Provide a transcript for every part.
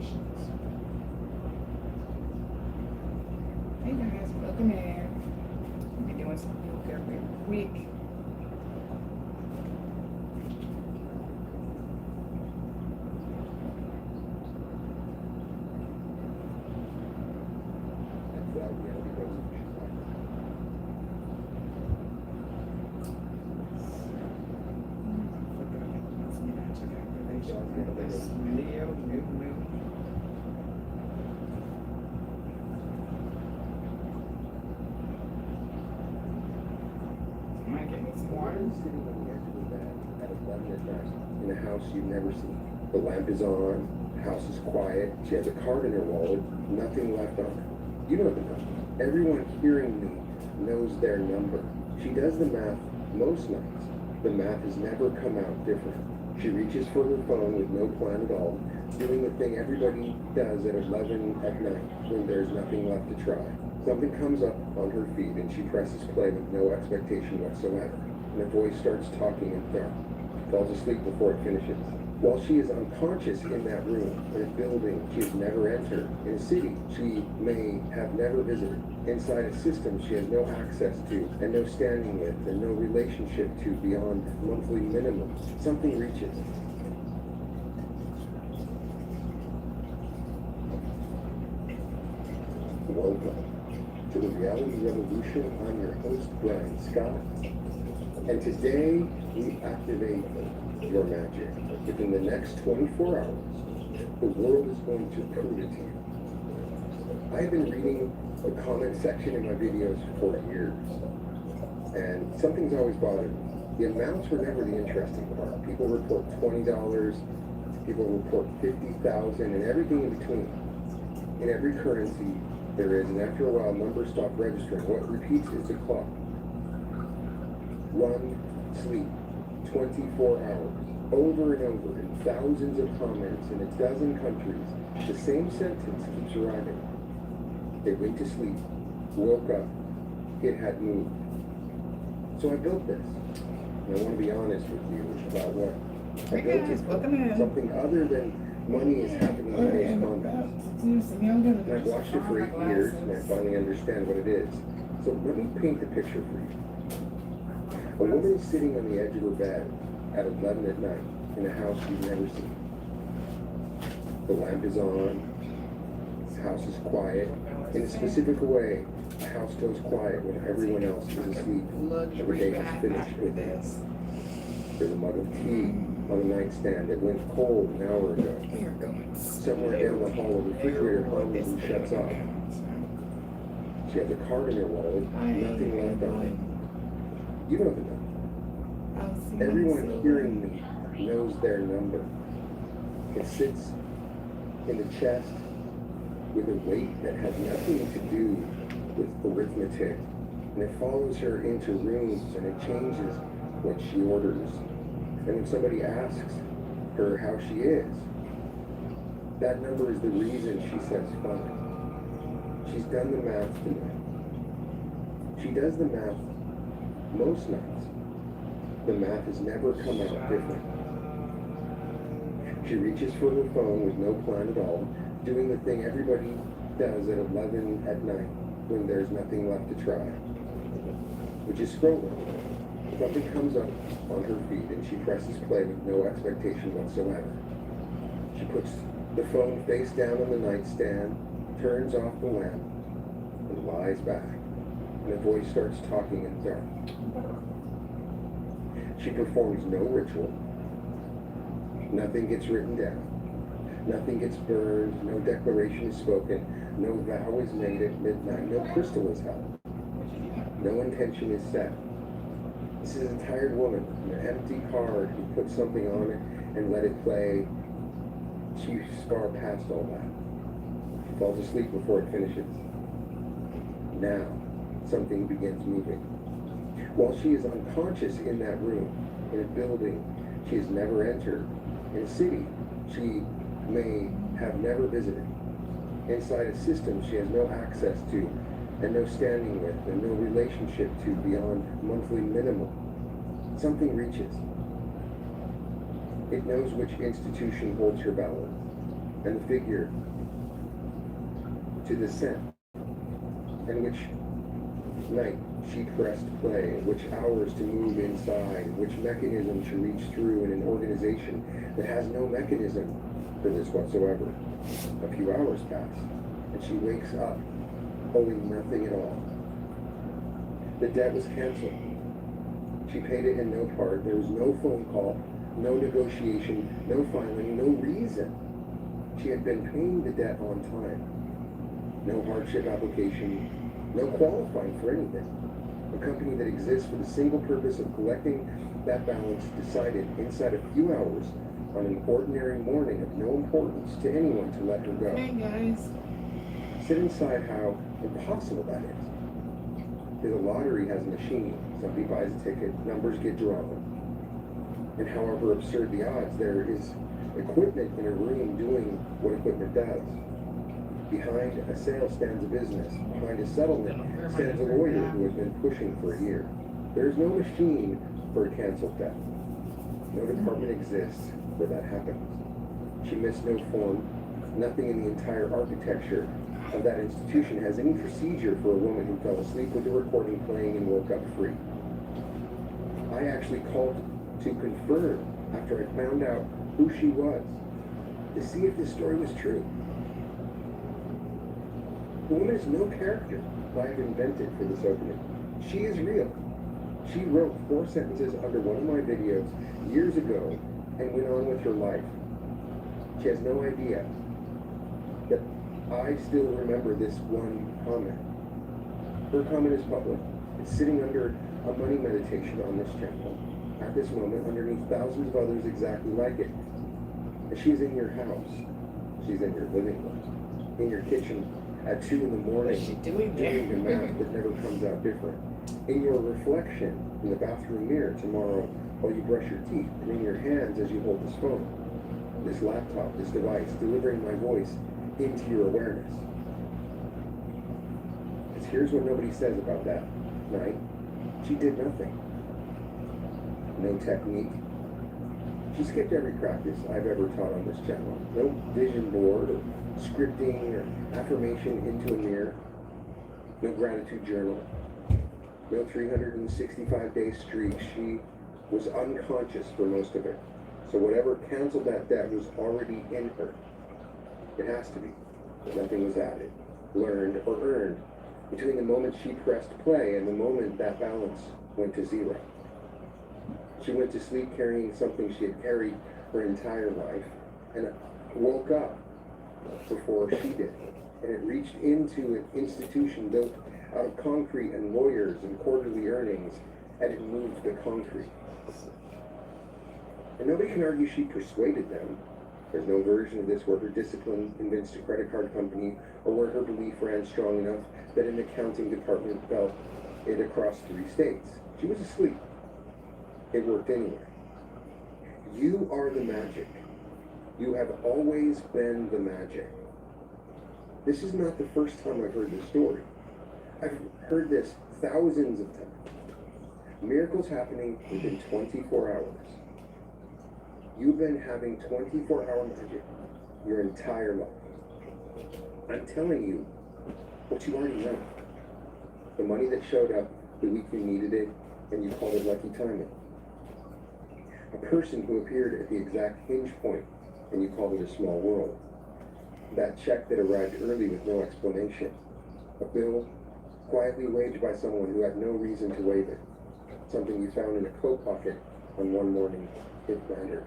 expectations. Hey guys, welcome in. We'll be doing some yoga every week. Sitting on the edge of the bed at 11 at night in a house you've never seen. The lamp is on, the house is quiet, she has a card in her wallet, nothing left on her. You know the number. Everyone hearing me knows their number. She does the math most nights. The math has never come out different. She reaches for her phone with no plan at all, doing the thing everybody does at 11 at night when there's nothing left to try. Something comes up on her feed and she presses play with no expectation whatsoever. And the voice starts talking in the dark. Falls asleep before it finishes. While she is unconscious in that room, in a building she has never entered, in a city she may have never visited, inside a system she has no access to, and no standing with, and no relationship to beyond monthly minimum, something reaches. Welcome to the Reality Revolution. I'm your host, Brian Scott. And today, we activate your magic. Within the next 24 hours, the world is going to prove it to you. I've been reading the comment section in my videos for years, and something's always bothered me. The amounts were never the interesting part. People report $20, people report $50,000, and everything in between. In every currency there is, and after a while, numbers stop registering. What repeats is the clock. Run, sleep, 24 hours, over and over, in thousands of comments in a dozen countries. The same sentence keeps arriving. They went to sleep, woke up, it had moved. So I built this. And I want to be honest with you about what I built it for. Something other than money is happening in these comments. And I've watched it for 8 years, and I finally understand what it is. So let me paint the picture for you. A woman is sitting on the edge of her bed at 11 at night in a house you've never seen. The lamp is on, the house is quiet. In a specific way, the house goes quiet when everyone else is asleep. Every day is finished with this. There's a mug of tea on a nightstand that went cold an hour ago. Somewhere down the hall, a refrigerator hums and shuts off. She has a card in her wallet, nothing left on it. You know the number. Everyone hearing me knows their number. It sits in the chest with a weight that has nothing to do with arithmetic. And it follows her into rooms and it changes what she orders. And when somebody asks her how she is, that number is the reason she says fine. She's done the math tonight. She does the math most nights. The math has never come out different. She reaches for her phone with no plan at all, doing the thing everybody does at 11 at night when there's nothing left to try, which is scrolling. Something comes up on her feed and she presses play with no expectation whatsoever. She puts the phone face down on the nightstand, turns off the lamp, and lies back. And a voice starts talking in the dark. She performs no ritual. Nothing gets written down. Nothing gets burned. No declaration is spoken. No vow is made at midnight. No crystal is held. No intention is set. This is a tired woman, an empty card who put something on it and let it play. She's far past all that. She falls asleep before it finishes. Now, something begins moving. While she is unconscious in that room, in a building she has never entered, in a city she may have never visited, inside a system she has no access to, and no standing with, and no relationship to beyond monthly minimum, something reaches. It knows which institution holds her balance. and the figure to the cent, and which night she pressed play, which hours to move inside, which mechanism to reach through in an organization that has no mechanism for this whatsoever. A few hours pass, and she wakes up, owing nothing at all. The debt was canceled. She paid it in no part. There was no phone call, no negotiation, no filing, no reason. She had been paying the debt on time. No hardship application, no qualifying for anything. A company that exists for the single purpose of collecting that balance decided inside a few hours on an ordinary morning of no importance to anyone to let her go. Hey guys. Sit inside how impossible that is. The lottery has a machine. Somebody buys a ticket, numbers get drawn. And however absurd the odds, there is equipment in a room doing what equipment does. Behind a sale stands a business. Behind a settlement stands a lawyer who has been pushing for a year. There is no machine for a canceled debt. No department exists where that happens. She missed no form. Nothing in the entire architecture of that institution has any procedure for a woman who fell asleep with the recording playing and woke up free. I actually called to confirm after I found out who she was, to see if this story was true. The woman is no character I have invented for this opening. She is real. She wrote 4 sentences under one of my videos years ago and went on with her life. She has no idea that I still remember this one comment. Her comment is public. It's sitting under a money meditation on this channel at this moment underneath thousands of others exactly like it. And she's in your house. She's in your living room, in your kitchen at 2 in the morning, What's she doing there? doing the math that never comes out different. In your reflection in the bathroom mirror tomorrow while you brush your teeth, and in your hands as you hold this phone, this laptop, this device, delivering my voice into your awareness. Because here's what nobody says about that night. She did nothing. No technique. She skipped every practice I've ever taught on this channel. No vision board or scripting or affirmation into a mirror. No gratitude journal. No 365-day streak. She was unconscious for most of it. So whatever canceled that debt was already in her. It has to be. Nothing was added, learned, or earned between the moment she pressed play and the moment that balance went to zero. She went to sleep carrying something she had carried her entire life and woke up before she did. And it reached into an institution built out of concrete and lawyers and quarterly earnings, and it moved the concrete. And nobody can argue she persuaded them. There's no version of this where her discipline convinced a credit card company or where her belief ran strong enough that an accounting department felt it across 3 states. She was asleep. It worked anyway. You are the magic. You have always been the magic. This is not the first time I've heard this story. I've heard this thousands of times. Miracles happening within 24 hours. You've been having 24-hour magic your entire life. I'm telling you what you already know. The money that showed up the week you needed it, and you called it lucky timing. A person who appeared at the exact hinge point, and you called it a small world. That check that arrived early with no explanation. A bill quietly waged by someone who had no reason to waive it. Something you found in a coat pocket on one morning it mattered.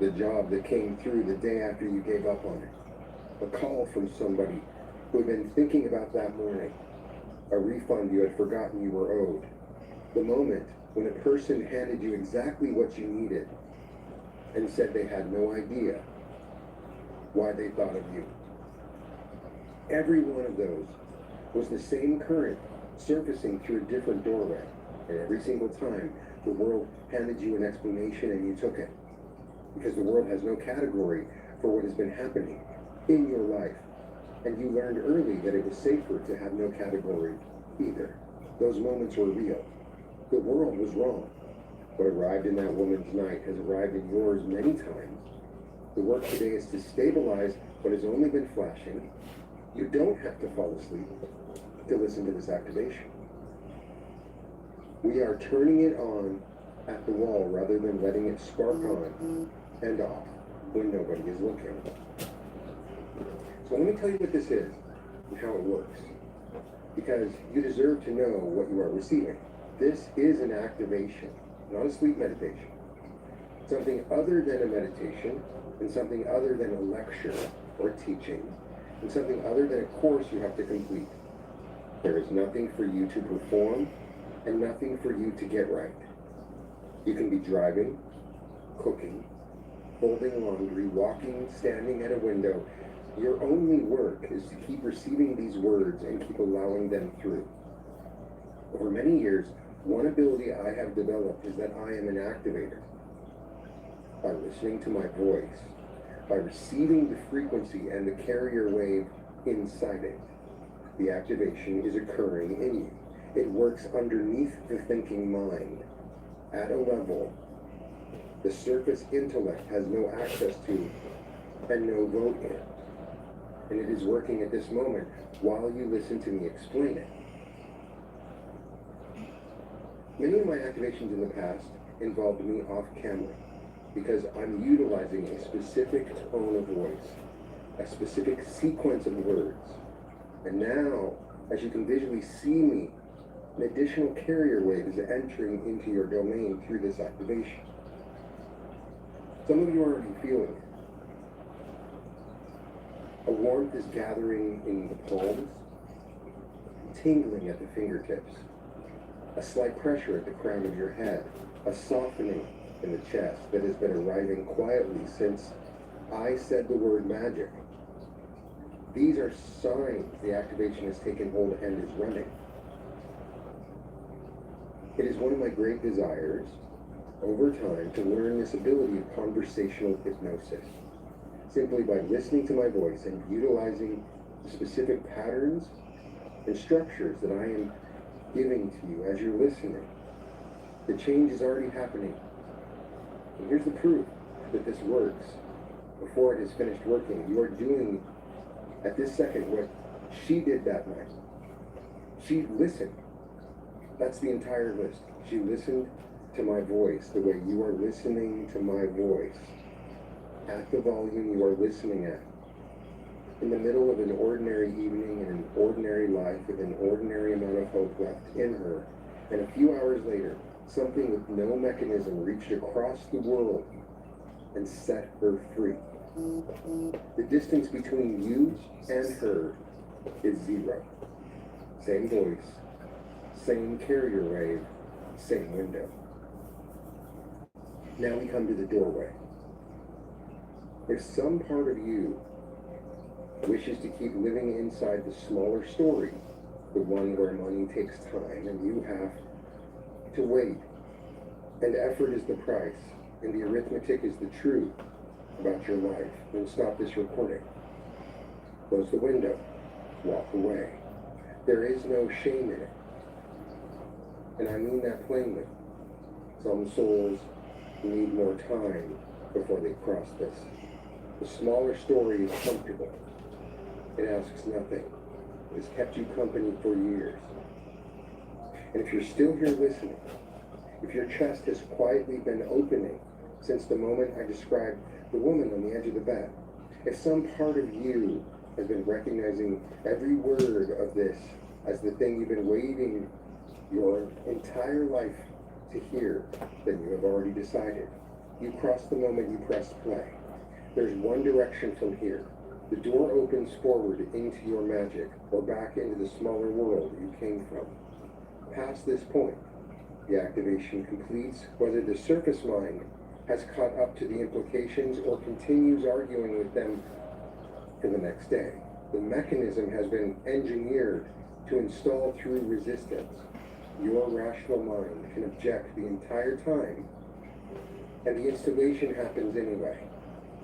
The job that came through the day after you gave up on it. A call from somebody who had been thinking about that morning. A refund you had forgotten you were owed. The moment when a person handed you exactly what you needed and said they had no idea why they thought of you. Every one of those was the same current surfacing through a different doorway. And every single time the world handed you an explanation and you took it. Because the world has no category for what has been happening in your life. And you learned early that it was safer to have no category either. Those moments were real. The world was wrong. What arrived in that woman's night has arrived in yours many times. The work today is to stabilize what has only been flashing. You don't have to fall asleep to listen to this activation. We are turning it on at the wall rather than letting it spark on and off when nobody is looking. So let me tell you what this is and how it works, because you deserve to know what you are receiving. This is an activation, not a sleep meditation. Something other than a meditation, and something other than a lecture or teaching, and something other than a course you have to complete. There is nothing for you to perform and nothing for you to get right. You can be driving, cooking, folding laundry, walking, standing at a window. Your only work is to keep receiving these words and keep allowing them through. Over many years, one ability I have developed is that I am an activator. By listening to my voice, by receiving the frequency and the carrier wave inside it, the activation is occurring in you. It works underneath the thinking mind, at a level the surface intellect has no access to and no vote in. And it is working at this moment while you listen to me explain it. Many of my activations in the past involved me off camera because I'm utilizing a specific tone of voice, a specific sequence of words. And now, as you can visually see me, an additional carrier wave is entering into your domain through this activation. Some of you are already feeling it. A warmth is gathering in the palms, tingling at the fingertips, a slight pressure at the crown of your head, a softening in the chest that has been arriving quietly since I said the word magic. These are signs the activation has taken hold and is running. It is one of my great desires, over time, to learn this ability of conversational hypnosis, simply by listening to my voice and utilizing the specific patterns and structures that I am giving to you as you're listening. The change is already happening. And here's the proof that this works. Before it is finished working, you are doing at this second what she did that night. She listened. That's the entire list. She listened to my voice the way you are listening to my voice. At the volume you are listening at. In the middle of an ordinary evening and an ordinary life with an ordinary amount of hope left in her, and a few hours later, something with no mechanism reached across the world and set her free. The distance between you and her is zero. Same voice, same carrier wave, same window. Now we come to the doorway. If some part of you wishes to keep living inside the smaller story, the one where money takes time and you have to wait, and effort is the price, and the arithmetic is the truth about your life, then stop this recording. Close the window. Walk away. There is no shame in it. And I mean that plainly. Some souls need more time before they cross this. The smaller story is comfortable. It asks nothing. It has kept you company for years. And if you're still here listening, if your chest has quietly been opening since the moment I described the woman on the edge of the bed, if some part of you has been recognizing every word of this as the thing you've been waiting your entire life to hear, then you have already decided. You cross the moment you press play. There's one direction from here. The door opens forward into your magic, or back into the smaller world you came from. Past this point, the activation completes whether the surface mind has caught up to the implications or continues arguing with them for the next day. The mechanism has been engineered to install through resistance. Your rational mind can object the entire time, and the installation happens anyway.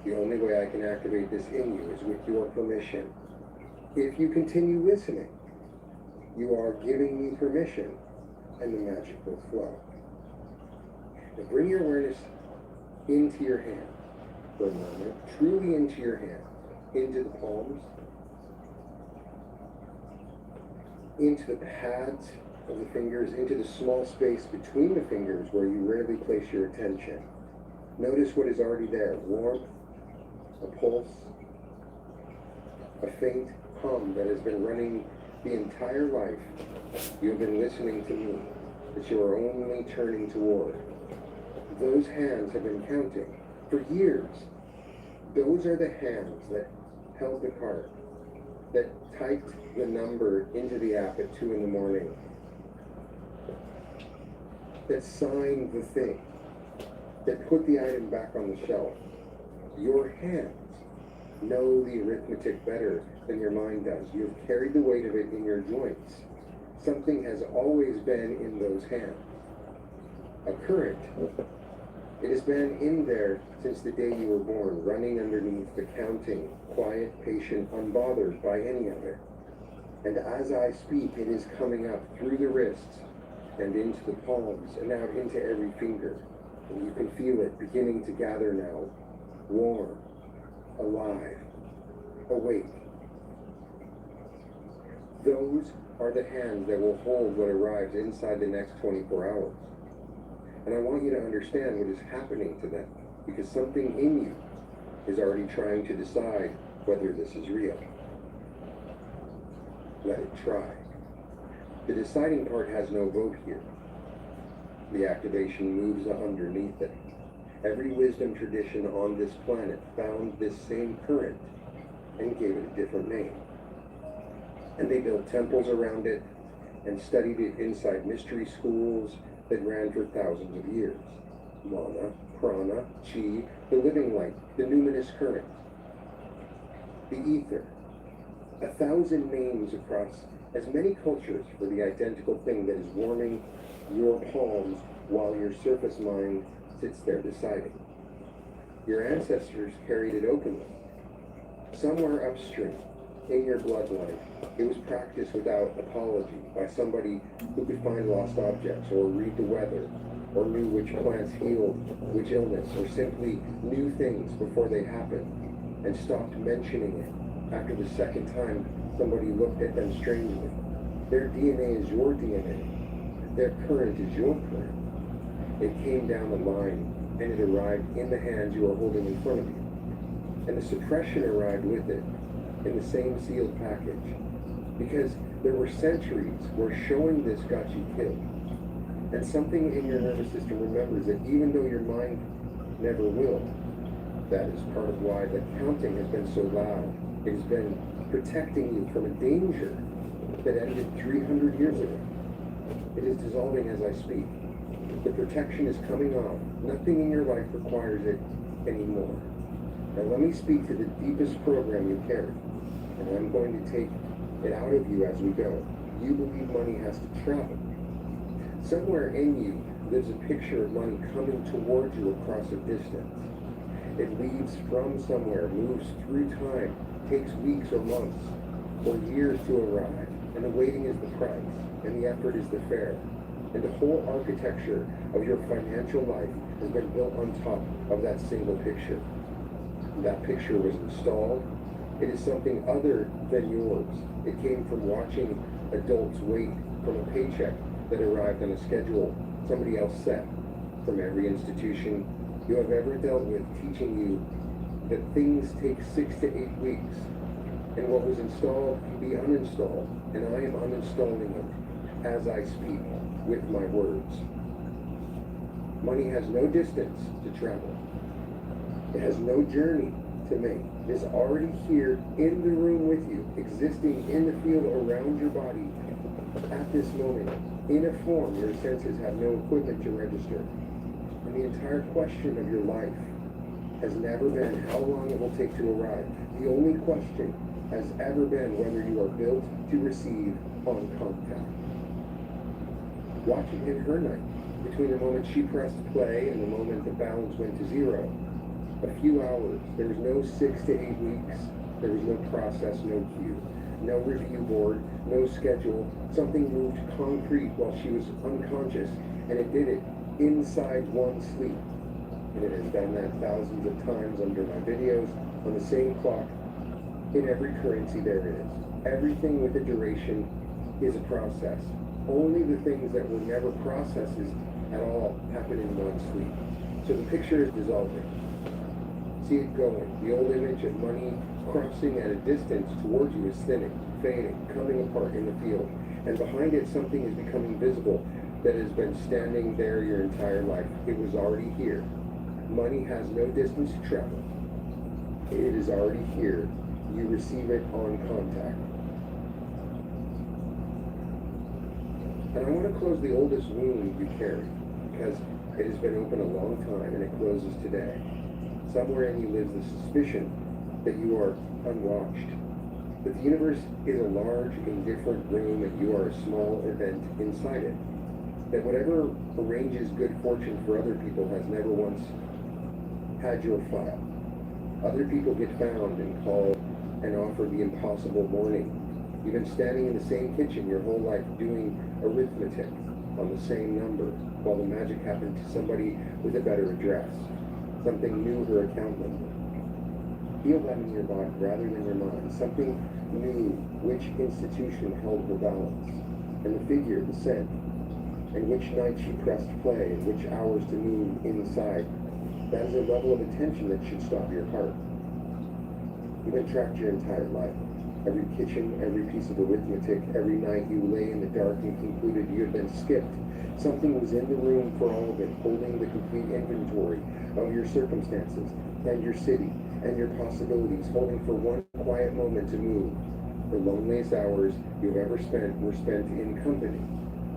The only way I can activate this in you is with your permission. If you continue listening, you are giving me permission, and the magic will flow. Now bring your awareness into your hand. for a moment, truly into your hand, into the palms, into the pads of the fingers, into the small space between the fingers where you rarely place your attention. Notice what is already there: warmth, a pulse, a faint hum that has been running the entire life you have been listening to me, that you are only turning toward. Those hands have been counting for years. Those are the hands that held the card, that typed the number into the app at 2 in the morning, that signed the thing, that put the item back on the shelf. Your hands know the arithmetic better than your mind does. You have carried the weight of it in your joints. Something has always been in those hands. A current. It has been in there since the day you were born, running underneath the counting, quiet, patient, unbothered by any of it. And as I speak, it is coming up through the wrists and into the palms and out into every finger. And you can feel it beginning to gather now, warm, alive, awake. Those are the hands that will hold what arrives inside the next 24 hours. And I want you to understand what is happening to them, because something in you is already trying to decide whether this is real. Let it try. The deciding part has no vote here. The activation moves underneath it. Every wisdom tradition on this planet found this same current and gave it a different name. And they built temples around it and studied it inside mystery schools that ran for thousands of years. Mana, prana, chi, the living light, the numinous current, the ether. 1,000 names across as many cultures for the identical thing that is warming your palms while your surface mind sits there deciding. Your ancestors carried it openly. Somewhere upstream, in your bloodline, it was practiced without apology by somebody who could find lost objects or read the weather or knew which plants healed which illness or simply knew things before they happened and stopped mentioning it after the second time somebody looked at them strangely. Their DNA is your DNA. Their current is your current. It came down the line and it arrived in the hands you are holding in front of you. And the suppression arrived with it in the same sealed package. Because there were centuries where showing this got you killed. And something in your nervous system remembers that even though your mind never will, that is part of why the counting has been so loud. It has been protecting you from a danger that ended 300 years ago. It is dissolving as I speak. The protection is coming off. Nothing in your life requires it anymore. Now let me speak to the deepest program you carry. And I'm going to take it out of you as we go. You believe money has to travel. Somewhere in you lives a picture of money coming towards you across a distance. It leaves from somewhere, moves through time, takes weeks or months or years to arrive. And the waiting is the price, and the effort is the fare. And the whole architecture of your financial life has been built on top of that single picture. That picture was installed. It is something other than yours. It came from watching adults wait from a paycheck that arrived on a schedule somebody else set. From every institution you have ever dealt with teaching you that things take 6 to 8 weeks. And what was installed can be uninstalled. And I am uninstalling it as I speak with my words. Money has no distance to travel. It has no journey to make. It is already here in the room with you, existing in the field around your body at this moment, in a form your senses have no equipment to register. And the entire question of your life has never been how long it will take to arrive. The only question has ever been whether you are built to receive on contact. Watch it in her night, between the moment she pressed play and the moment the balance went to zero. A few hours. There was no 6 to 8 weeks. There was no process, no cue, no review board, no schedule. Something moved concrete while she was unconscious, and it did it inside one sleep. And it has done that thousands of times under my videos on the same clock in every currency there is. Everything with a duration is a process. Only the things that were never processes at all happen in one sleep. So the picture is dissolving. See it going. The old image of money crossing at a distance towards you is thinning, fading, coming apart in the field. And behind it, something is becoming visible that has been standing there your entire life. It was already here. Money has no distance to travel. It is already here. You receive it on contact. And I want to close the oldest wound you carry, because it has been open a long time and it closes today. Somewhere in you lives the suspicion that you are unwatched, that the universe is a large, indifferent room and you are a small event inside it, that whatever arranges good fortune for other people has never once had your file. Other people get found and called and offered the impossible morning. You've been standing in the same kitchen your whole life doing arithmetic on the same number, while the magic happened to somebody with a better address. Something new, her account number. Feel that in your body rather than your mind. Something new, which institution held her balance. And the figure, the scent, and which night she pressed play, and which hours to move inside. That is a level of attention that should stop your heart. You've been tracked your entire life. Every kitchen, every piece of arithmetic, every night you lay in the dark and concluded you had been skipped. Something was in the room for all of it, holding the complete inventory of your circumstances and your city and your possibilities, holding for one quiet moment to move. The loneliest hours you've ever spent were spent in company,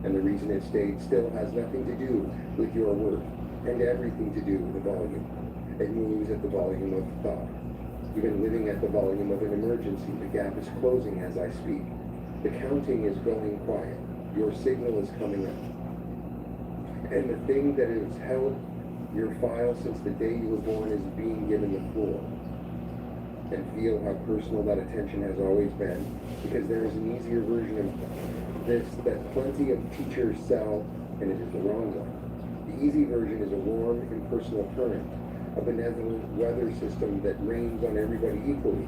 and the reason it stayed still has nothing to do with your work and everything to do with the volume. It moves at the volume of thought. You've been living at the volume of an emergency. The gap is closing as I speak. The counting is going quiet. Your signal is coming up. And the thing that has held your file since the day you were born is being given the floor. And feel how personal that attention has always been, because there is an easier version of this that plenty of teachers sell, and it is the wrong one. The easy version is a warm, impersonal current, a benevolent weather system that rains on everybody equally,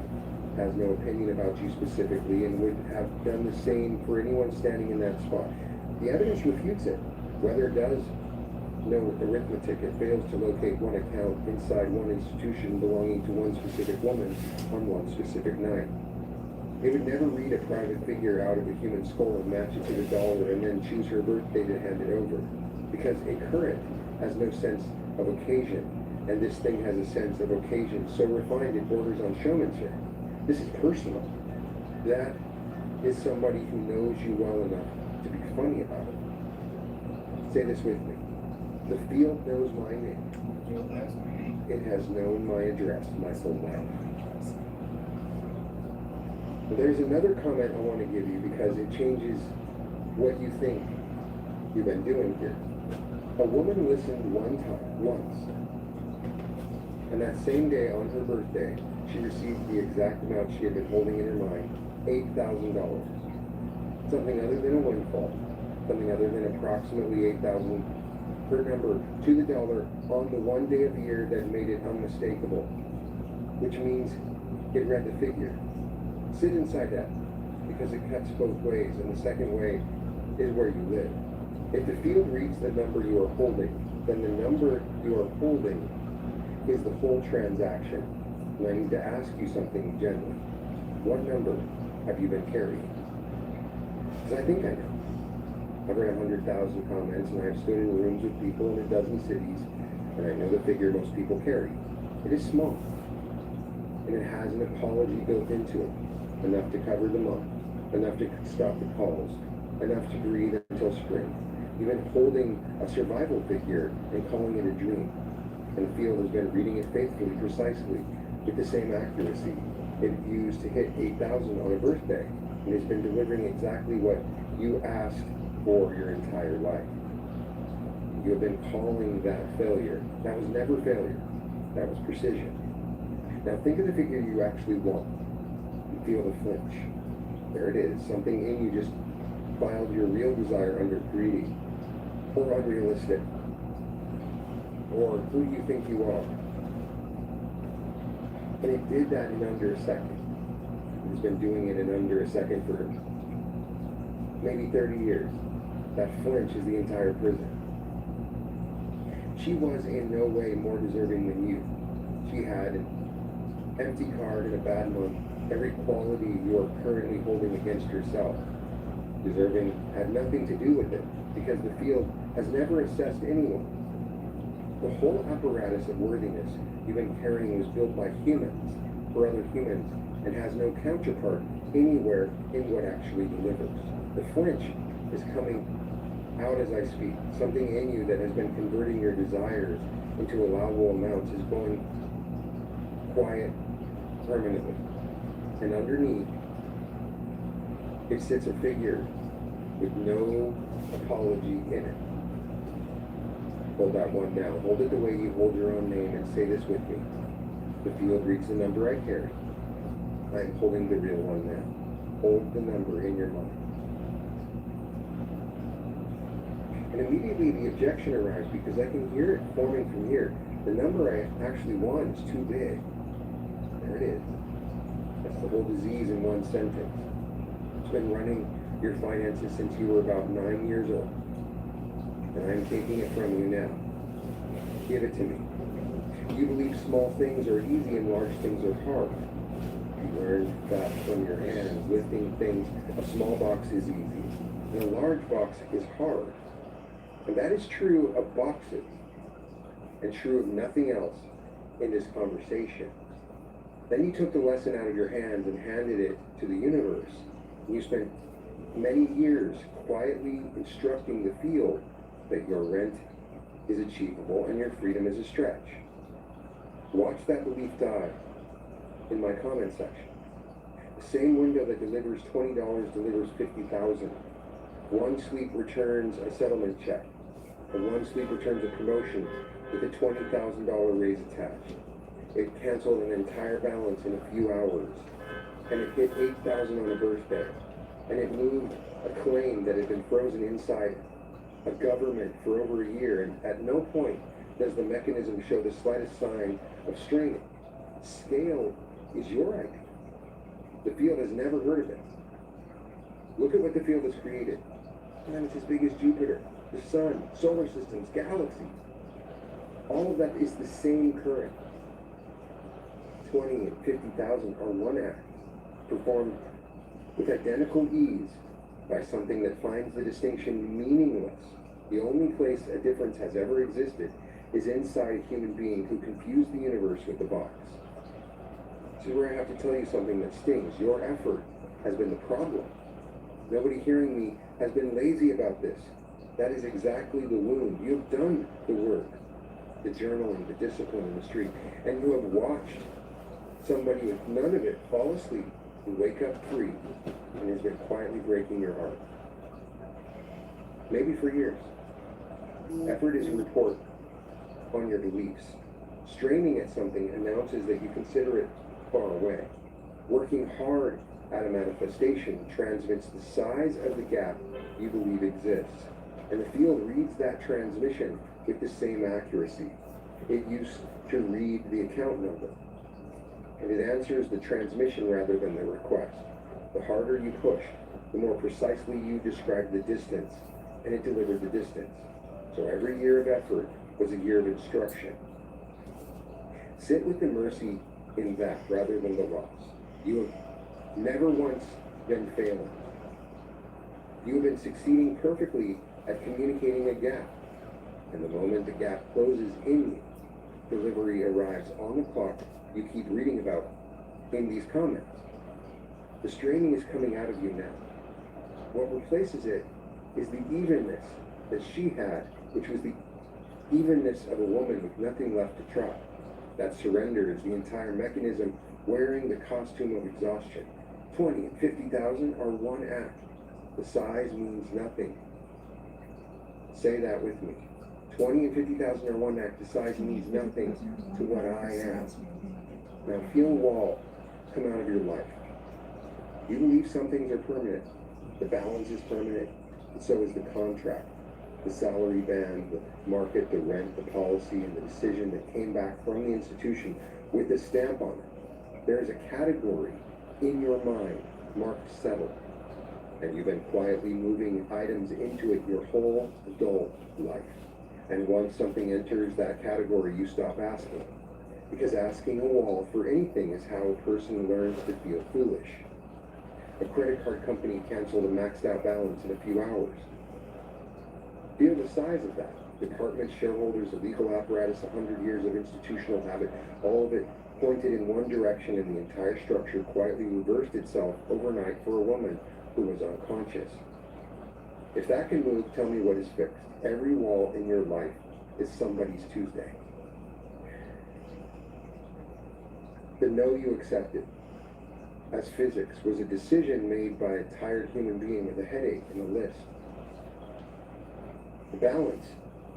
has no opinion about you specifically, and would have done the same for anyone standing in that spot. The evidence refutes it. Weather does no arithmetic. It fails to locate one account inside one institution belonging to one specific woman on one specific night. It would never read a private figure out of a human skull and match it to the dollar and then choose her birthday to hand it over. Because a current has no sense of occasion, and this thing has a sense of occasion so refined it borders on showmanship. This is personal. That is somebody who knows you well enough to be funny about it. Say this with me. The field knows my name. The field knows my name. It has known my address my whole life. There's another comment I want to give you because it changes what you think you've been doing here. A woman listened once. And that same day on her birthday, she received the exact amount she had been holding in her mind, $8,000. Something other than a windfall. Something other than approximately 8,000 per number to the dollar on the one day of the year that made it unmistakable, which means it read the figure. Sit inside that, because it cuts both ways, and the second way is where you live. If the field reads the number you are holding, then the number you are holding is the whole transaction. And I need to ask you something gently. What number have you been carrying? Because I think I know. I've read 100,000 comments, and I've stood in rooms with people in a dozen cities, and I know the figure most people carry. It is small, and it has an apology built into it, enough to cover the month, enough to stop the calls, enough to breathe until spring. Even holding a survival figure and calling it a dream. And the field has been reading it faithfully, precisely, with the same accuracy it used to hit 8,000 on a birthday, and it's been delivering exactly what you asked for your entire life. You have been calling that failure. That was never failure. That was precision. Now think of the figure you actually want. You feel the flinch. There it is. Something in you just filed your real desire under greedy or unrealistic Or who do you think you are? And it did that in under a second. It's been doing it in under a second for maybe 30 years. That flinch is the entire prison. She was in no way more deserving than you. She had an empty card in a bad month, every quality you are currently holding against yourself. Deserving had nothing to do with it, because the field has never assessed anyone. The whole apparatus of worthiness you've been carrying was built by humans, for other humans, and has no counterpart anywhere in what actually delivers. The flinch is coming out as I speak. Something in you that has been converting your desires into allowable amounts is going quiet permanently. And underneath, it sits a figure with no apology in it. Hold that one down. Hold it the way you hold your own name and say this with me. The field reads the number I carry. I am holding the real one now. Hold the number in your mind. And immediately the objection arrives because I can hear it forming from here. The number I actually want is too big. There it is. That's the whole disease in one sentence. It's been running your finances since you were about 9 years old. And I'm taking it from you now. Give it to me. You believe small things are easy and large things are hard. You learned that from your hands. Lifting things, a small box is easy, and a large box is hard. And that is true of boxes, and true of nothing else in this conversation. Then you took the lesson out of your hands and handed it to the universe. And you spent many years quietly instructing the field that your rent is achievable and your freedom is a stretch. Watch that belief die in my comment section. The same window that delivers $20 delivers 50,000. One sleep returns a settlement check, and one sleep returns a promotion with a $20,000 raise attached. It canceled an entire balance in a few hours, and it hit 8,000 on a birthday, and it moved a claim that had been frozen inside a government for over a year, and at no point does the mechanism show the slightest sign of straining. Scale is your idea. The field has never heard of it. Look at what the field has created. Man, it's as big as Jupiter, the sun, solar systems, galaxies. All of that is the same current. 20 and 50,000 are one act, performed with identical ease by something that finds the distinction meaningless. The only place a difference has ever existed is inside a human being who confused the universe with the box. This is where I have to tell you something that stings. Your effort has been the problem. Nobody hearing me has been lazy about this. That is exactly the wound. You've done the work, the journaling, the discipline in the street, and you have watched somebody with none of it fall asleep and wake up free and has been quietly breaking your heart. Maybe for years. Effort is a report on your beliefs. Straining at something announces that you consider it far away. Working hard at a manifestation transmits the size of the gap you believe exists. And the field reads that transmission with the same accuracy. It used to read the account number. And it answers the transmission rather than the request. The harder you pushed, the more precisely you described the distance, and it delivered the distance. So every year of effort was a year of instruction. Sit with the mercy in that rather than the loss. You have never once been failing. You have been succeeding perfectly at communicating a gap. And the moment the gap closes in you, delivery arrives on the clock you keep reading about in these comments. The straining is coming out of you now. What replaces it is the evenness that she had, which was the evenness of a woman with nothing left to try. That surrender is the entire mechanism wearing the costume of exhaustion. 20 and 50,000 are one act. The size means nothing. Say that with me. 20 and 50,000 are one act. The size means nothing to what I am. Now feel a wall come out of your life. You believe some things are permanent. The balance is permanent, and so is the contract. The salary band, the market, the rent, the policy, and the decision that came back from the institution with a stamp on it. There is a category in your mind marked settled, and you've been quietly moving items into it your whole adult life. And once something enters that category, you stop asking. Because asking a wall for anything is how a person learns to feel foolish. A credit card company canceled a maxed out balance in a few hours. Feel the size of that. Departments, shareholders, a legal apparatus, 100 years of institutional habit, all of it pointed in one direction, and the entire structure quietly reversed itself overnight for a woman who was unconscious. If that can move, tell me what is fixed. Every wall in your life is somebody's Tuesday. The no you accepted as physics was a decision made by a tired human being with a headache and a list. The balance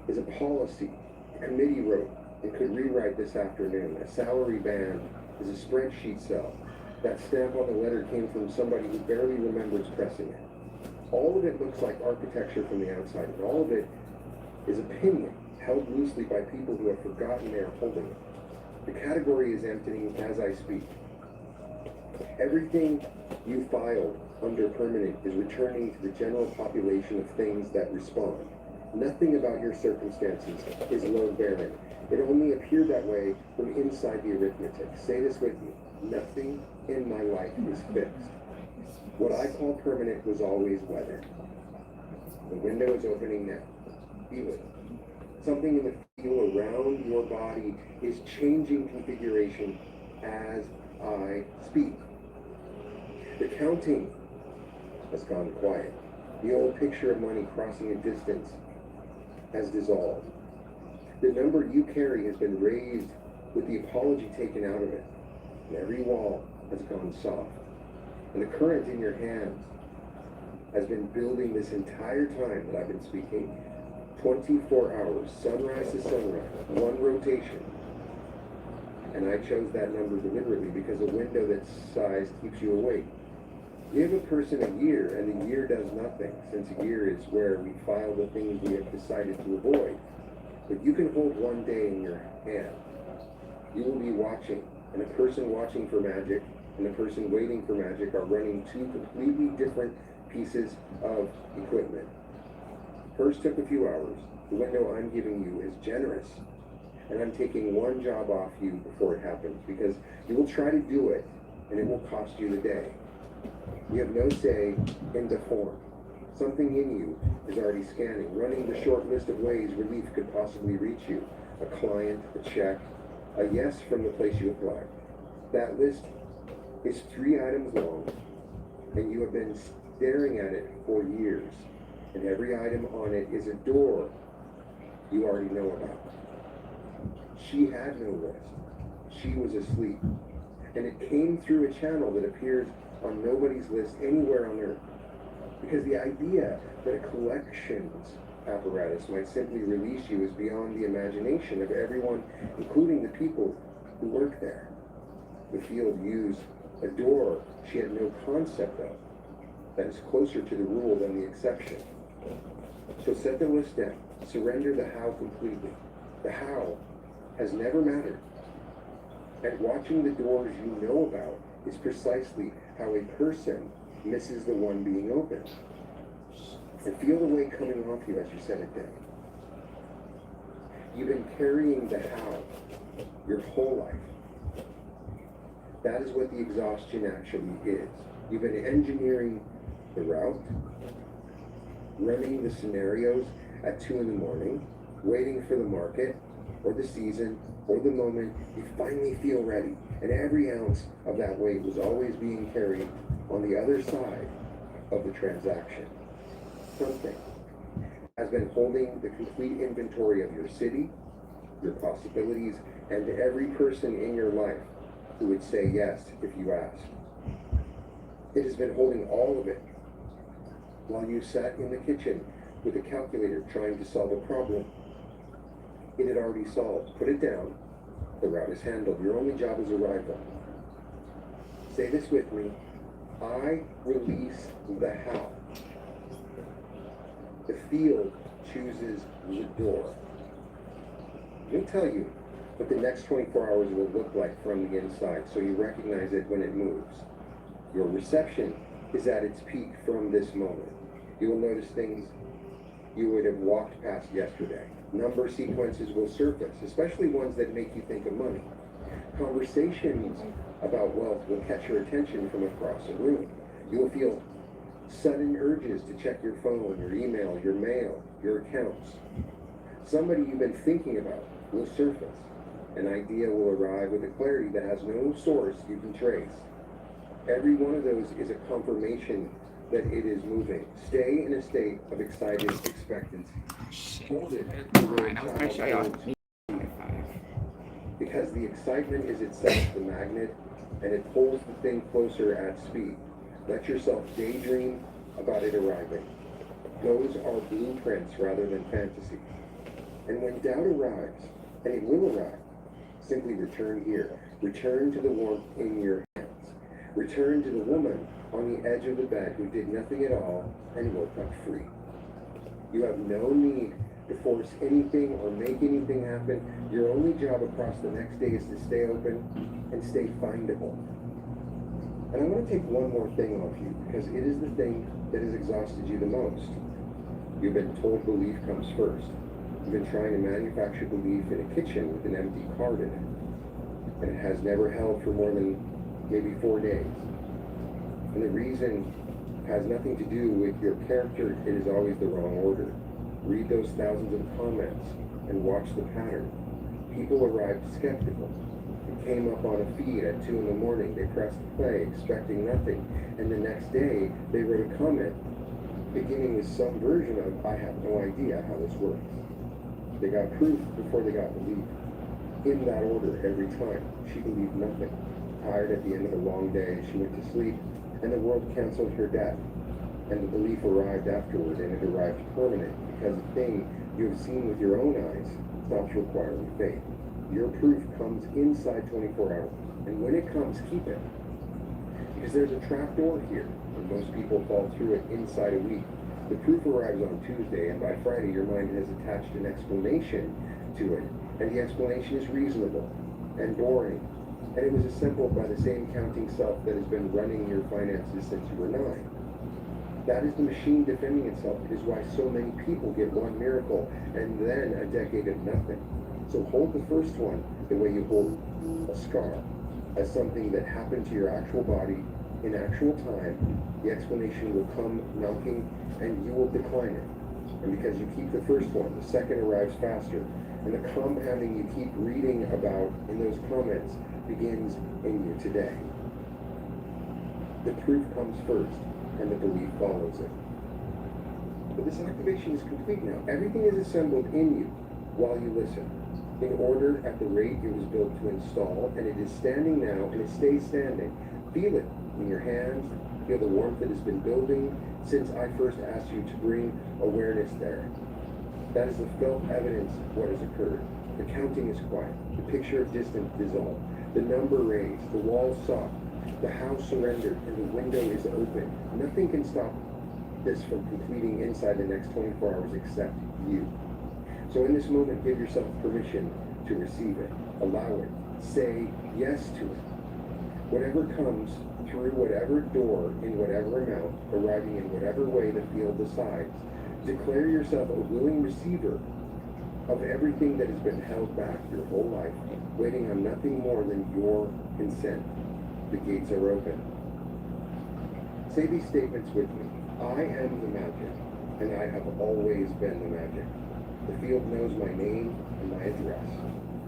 is a policy a committee wrote and could rewrite this afternoon. A salary band is a spreadsheet cell. That stamp on the letter came from somebody who barely remembers pressing it. All of it looks like architecture from the outside, and all of it is opinion held loosely by people who have forgotten they are holding it. The category is emptying as I speak. Everything you filed under permanent is returning to the general population of things that respond. Nothing about your circumstances is load-bearing. It only appeared that way from inside the arithmetic. Say this with me. Nothing in my life is fixed. What I call permanent was always weathered. The window is opening now. Feel it. Something in the feel around your body is changing configuration as I speak. The counting has gone quiet. The old picture of money crossing a distance has dissolved. The number you carry has been raised with the apology taken out of it. And every wall has gone soft. And the current in your hands has been building this entire time that I've been speaking. 24 hours, sunrise to sunrise, one rotation. And I chose that number deliberately because a window that size keeps you awake. Give a person a year, and the year does nothing, since a year is where we file the things we have decided to avoid. But you can hold one day in your hand. You will be watching, and a person watching for magic and a person waiting for magic are running two completely different pieces of equipment. First took a few hours. The window I'm giving you is generous, and I'm taking one job off you before it happens, because you will try to do it, and it will cost you the day. You have no say in the form. Something in you is already scanning, running the short list of ways relief could possibly reach you. A client, a check, a yes from the place you applied. That list is 3 items long, and you have been staring at it for years. And every item on it is a door you already know about. She had no list. She was asleep. And it came through a channel that appears on nobody's list anywhere on earth. Because the idea that a collections apparatus might simply release you is beyond the imagination of everyone, including the people who work there. The field used a door she had no concept of that is closer to the rule than the exception. So set the list down. Surrender the how completely. The how has never mattered. And watching the doors you know about is precisely how a person misses the one being opened. And feel the weight coming off you as you set it down. You've been carrying the how your whole life. That is what the exhaustion actually is. You've been engineering the route, running the scenarios at 2 in the morning, waiting for the market, or the season, or the moment you finally feel ready. And every ounce of that weight was always being carried on the other side of the transaction. Something has been holding the complete inventory of your city, your possibilities, and every person in your life who would say yes if you asked. It has been holding all of it while you sat in the kitchen with a calculator trying to solve a problem it had already solved. Put it down. The route is handled. Your only job is arrival. Say this with me. I release the how. The field chooses the door. Let me tell you what the next 24 hours will look like from the inside so you recognize it when it moves. Your reception is at its peak from this moment. You will notice things you would have walked past yesterday. Number sequences will surface, especially ones that make you think of money. Conversations about wealth will catch your attention from across the room. You will feel sudden urges to check your phone, your email, your mail, your accounts. Somebody you've been thinking about will surface. An idea will arrive with a clarity that has no source you can trace. Every one of those is a confirmation that it is moving. Stay in a state of excited expectancy. Hold it. Alright, I was gonna show y'all. Because the excitement is itself the magnet, and it pulls the thing closer at speed. Let yourself daydream about it arriving. Those are blueprints rather than fantasies. And when doubt arrives, and it will arrive, simply return here. Return to the warmth in your hands. Return to the woman on the edge of the bed who did nothing at all and woke up free. You have no need to force anything or make anything happen. Your only job across the next day is to stay open and stay findable. And I want to take one more thing off you, because it is the thing that has exhausted you the most. You've been told belief comes first. You've been trying to manufacture belief in a kitchen with an empty card in it. And it has never held for more than maybe 4 days. And the reason has nothing to do with your character. It is always the wrong order. Read those thousands of comments and watch the pattern. People arrived skeptical. It came up on a feed at 2 in the morning. They pressed play, expecting nothing. And the next day, they wrote a comment beginning with some version of, I have no idea how this works. They got proof before they got belief. In that order every time. She believed nothing. Tired at the end of a long day, she went to sleep, and the world canceled her death. And the belief arrived afterward, and it arrived permanent, because the thing you have seen with your own eyes stops requiring faith. Your proof comes inside 24 hours, and when it comes, keep it. Because there's a trap door here, and most people fall through it inside a week. The proof arrives on Tuesday, and by Friday your mind has attached an explanation to it, and the explanation is reasonable and boring, and it was assembled by the same counting self that has been running your finances since you were 9. That is the machine defending itself. It is why so many people get one miracle and then a decade of nothing. So hold the first one the way you hold a scar, as something that happened to your actual body in actual time. The explanation will come knocking and you will decline it. And because you keep the first one, the second arrives faster. And the compounding you keep reading about in those comments begins in you today. The proof comes first, and the belief follows it. But this activation is complete now. Everything is assembled in you while you listen, in order at the rate it was built to install, and it is standing now, and it stays standing. Feel it in your hands. Feel the warmth that has been building since I first asked you to bring awareness there. That is the felt evidence of what has occurred. The counting is quiet. The picture of distance dissolved. The number raised. The walls soft. The house surrendered, and the window is open. Nothing can stop this from completing inside the next 24 hours except you. So in this moment, give yourself permission to receive it. Allow it. Say yes to it. Whatever comes through whatever door in whatever amount, arriving in whatever way the field decides, declare yourself a willing receiver of everything that has been held back your whole life, waiting on nothing more than your consent. The gates are open. Say these statements with me. I am the magic, and I have always been the magic. The field knows my name and my address.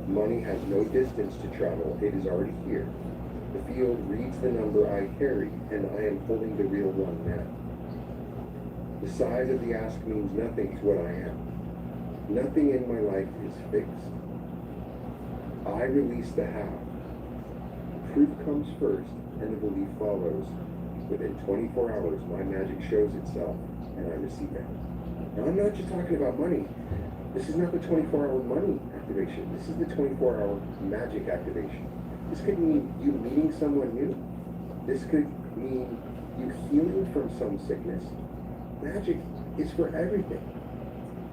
Money has no distance to travel. It is already here. The field reads the number I carry, and I am holding the real one now. The size of the ask means nothing to what I am. Nothing in my life is fixed. I release the how. Truth comes first, and the belief follows. Within 24 hours, my magic shows itself, and I receive it. Now, I'm not just talking about money. This is not the 24-hour money activation. This is the 24-hour magic activation. This could mean you meeting someone new. This could mean you healing from some sickness. Magic is for everything.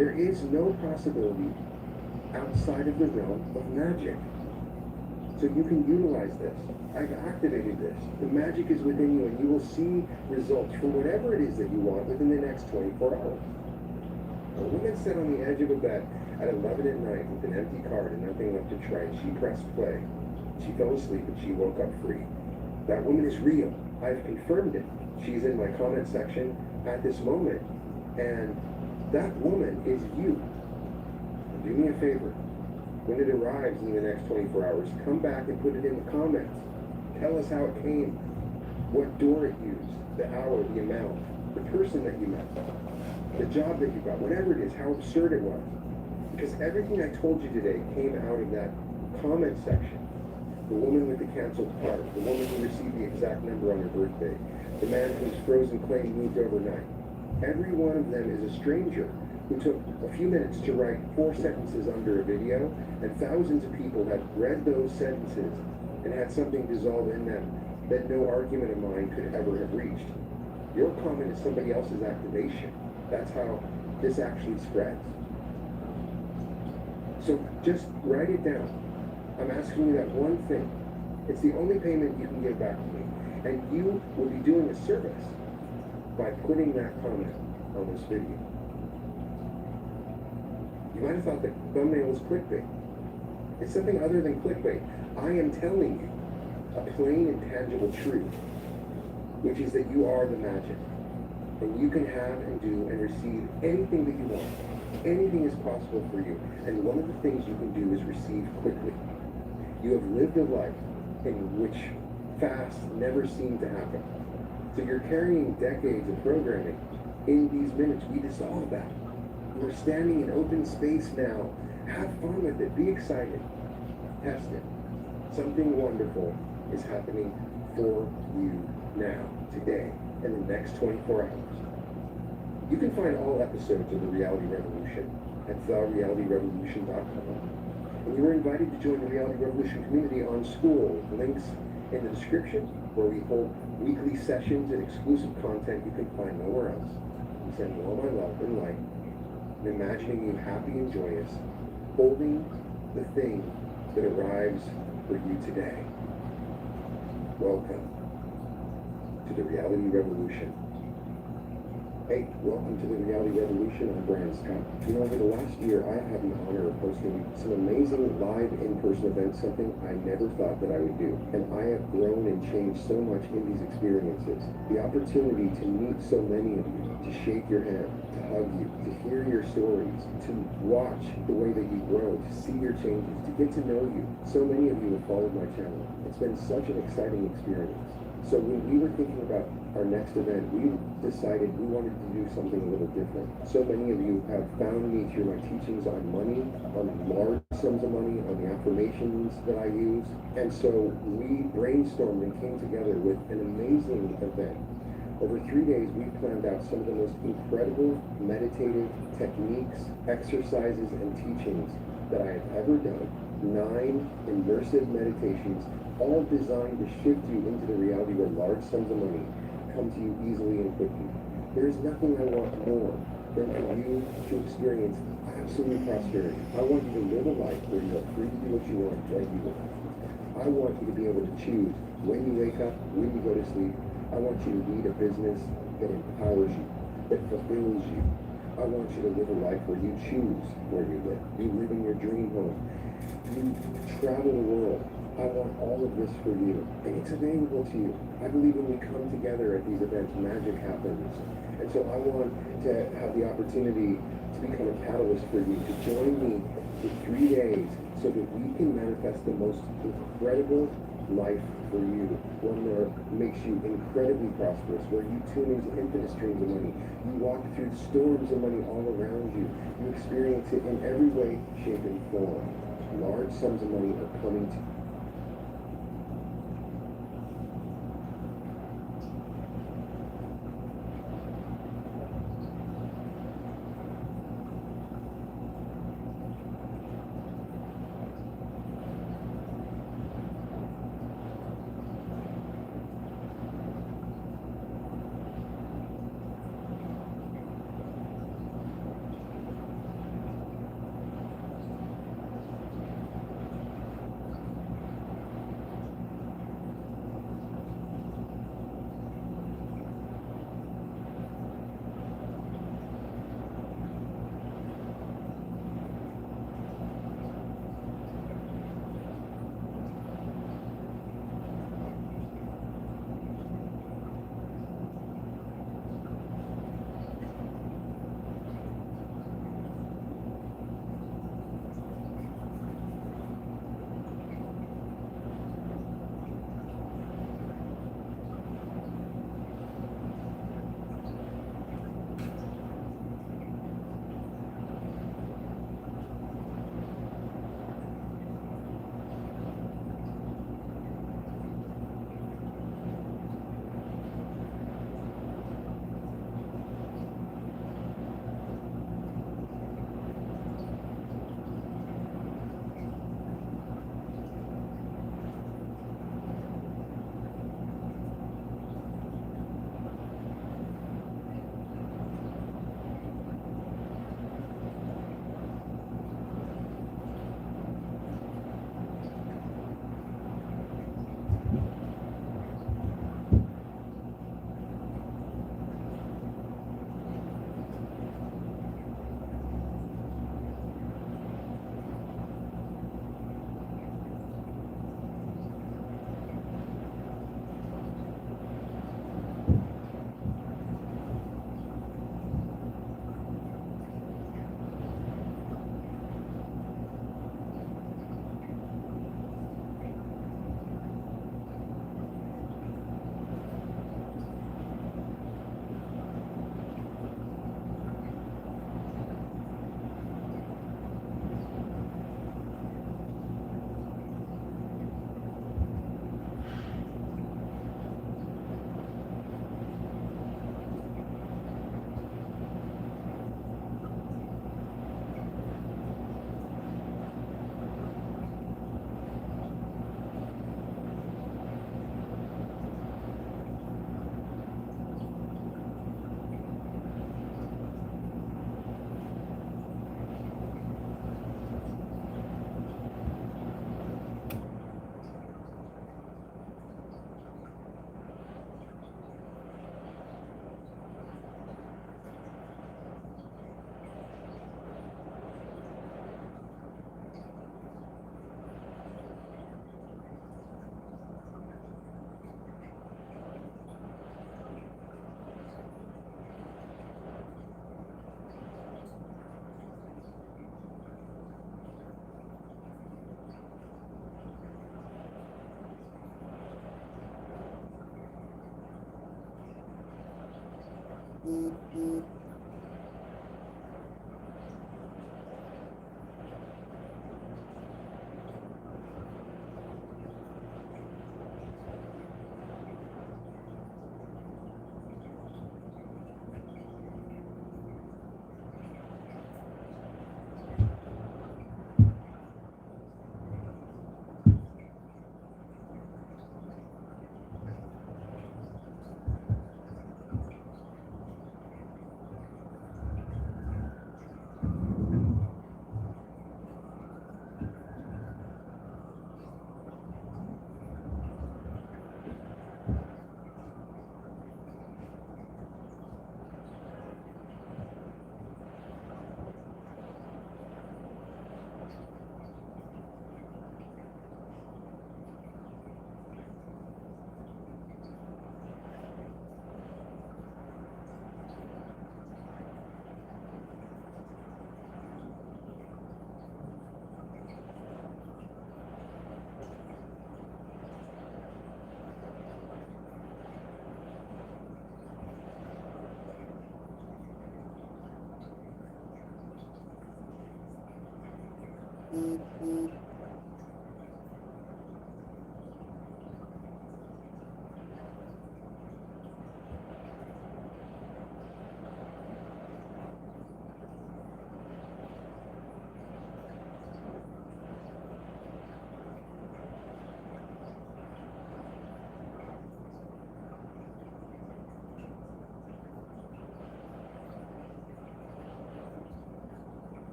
There is no possibility outside of the realm of magic. So you can utilize this. I've activated this. The magic is within you, and you will see results from whatever it is that you want within the next 24 hours. A woman sat on the edge of a bed at 11 at night with an empty card and nothing left to try, and she pressed play. She fell asleep and she woke up free. That woman is real. I've confirmed it. She's in my comment section at this moment, and that woman is you. Do me a favor. When it arrives in the next 24 hours, come back and put it in the comments. Tell us how it came, what door it used, the hour, the amount, the person that you met, the job that you got, whatever it is, how absurd it was. Because everything I told you today came out of that comment section. The woman with the canceled card, the woman who received the exact number on her birthday, the man whose frozen claim moved overnight. Every one of them is a stranger who took a few minutes to write 4 sentences under a video, and thousands of people have read those sentences and had something dissolve in them that no argument of mine could ever have reached. Your comment is somebody else's activation. That's how this actually spreads. So just write it down. I'm asking you that one thing. It's the only payment you can give back to me. And you will be doing a service by putting that comment on this video. You might have thought the thumbnail was clickbait. It's something other than clickbait. I am telling you a plain and tangible truth, which is that you are the magic. And you can have and do and receive anything that you want. Anything is possible for you. And one of the things you can do is receive quickly. You have lived a life in which fast never seemed to happen. So you're carrying decades of programming. In these minutes, we dissolve that. We're standing in open space now. Have fun with it. Be excited. Test it. Something wonderful is happening for you now, today, in the next 24 hours. You can find all episodes of The Reality Revolution at therealityrevolution.com. And you are invited to join the Reality Revolution community on School. Links in the description, where we hold weekly sessions and exclusive content you can find nowhere else. I'm sending you all my love and light, and imagining you happy and joyous, holding the thing that arrives for you today. Welcome to the Reality Revolution. Hey, welcome to the Reality Revolution. I'm Brian Scott. You know, over the last year, I've had the honor of hosting some amazing live in-person events, something I never thought that I would do. And I have grown and changed so much in these experiences. The opportunity to meet so many of you, to shake your hand, to hug you, to hear your stories, to watch the way that you grow, to see your changes, to get to know you. So many of you have followed my channel. It's been such an exciting experience. So when we were thinking about our next event, we decided we wanted to do something a little different. So many of you have found me through my teachings on money, on large sums of money, on the affirmations that I use. And so we brainstormed and came together with an amazing event. Over 3 days, we planned out some of the most incredible meditative techniques, exercises, and teachings that I have ever done. 9 immersive meditations, all designed to shift you into the reality where large sums of money come to you easily and quickly. There is nothing I want more than for you to experience absolute prosperity. I want you to live a life where you are free to do what you want when you want. I want you to be able to choose when you wake up, when you go to sleep. I want you to lead a business that empowers you, that fulfills you. I want you to live a life where you choose where you live. You live in your dream home. You travel the world. I want all of this for you, and it's available to you. I believe when we come together at these events, magic happens. And so I want to have the opportunity to become a catalyst for you, to join me for 3 days so that we can manifest the most incredible life for you, one that makes you incredibly prosperous, where you tune into infinite streams of money. You walk through storms of money all around you. You experience it in every way, shape, and form. Large sums of money are coming to you.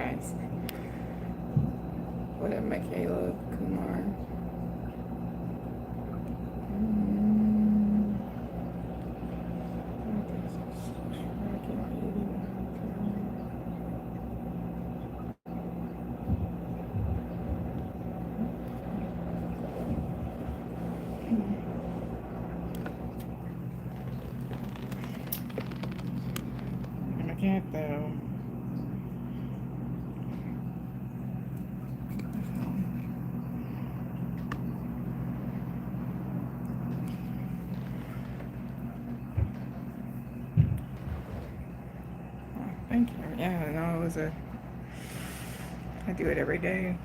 guys. What up, Michaela Kumar? I can't though. Thank you. Yeah, no, it was I do it every day.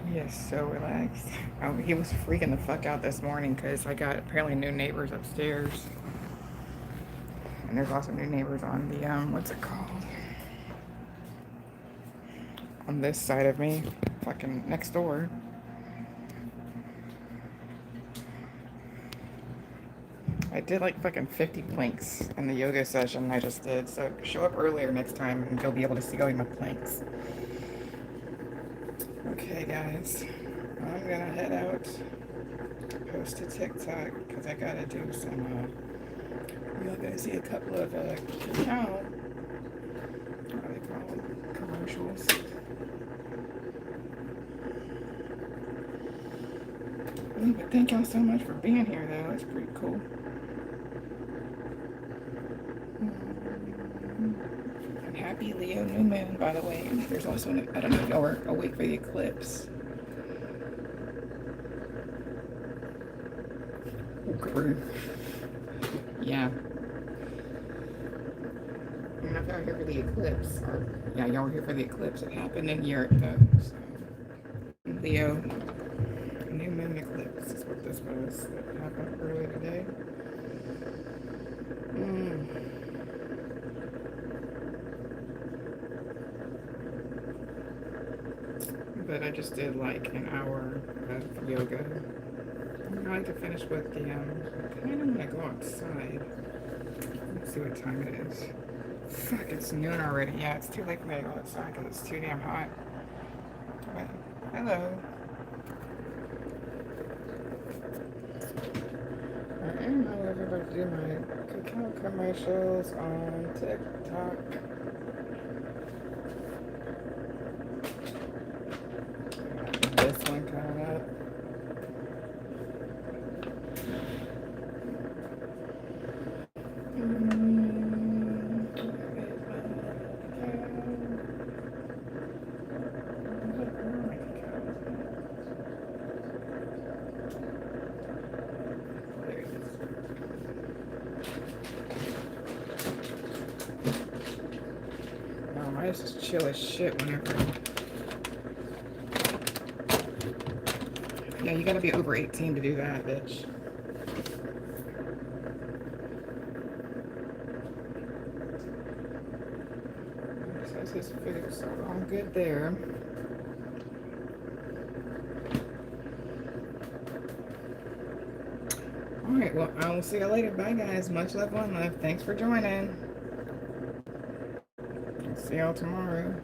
He is so relaxed. Oh, he was freaking the fuck out this morning because I got apparently new neighbors upstairs. And there's also new neighbors on the, what's it called? On this side of me. Fucking next door. I did like fucking 50 planks in the yoga session I just did, so show up earlier next time and you'll be able to see all my planks. Okay, guys, I'm gonna head out, post to TikTok, because I gotta do some, you're gonna see a couple of, what do they call them? Commercials. But thank y'all so much for being here, though. It's pretty cool. And happy Leo new moon, by the way. There's also I don't know if y'all were awake for the eclipse. Yeah. I don't know if y'all were here for the eclipse. Yeah, y'all were here for the eclipse. It happened in Europe, though. So. Leo new moon eclipse is what this was. That happened earlier today. But I just did like an hour of yoga. I like to finish with the, I kind of want to go outside. Let's see what time it is. Fuck, it's noon already. Yeah, it's too late for me to go outside because it's too damn hot. But, hello. I am, however, about to do my cacao commercials on TikTok. This one coming up. I just chill as shit whenever. Yeah, you gotta be over 18 to do that, bitch. So this food, so I'm good there. Alright, well, I will see you later. Bye, guys. Much love, one love. Thanks for joining. See y'all tomorrow.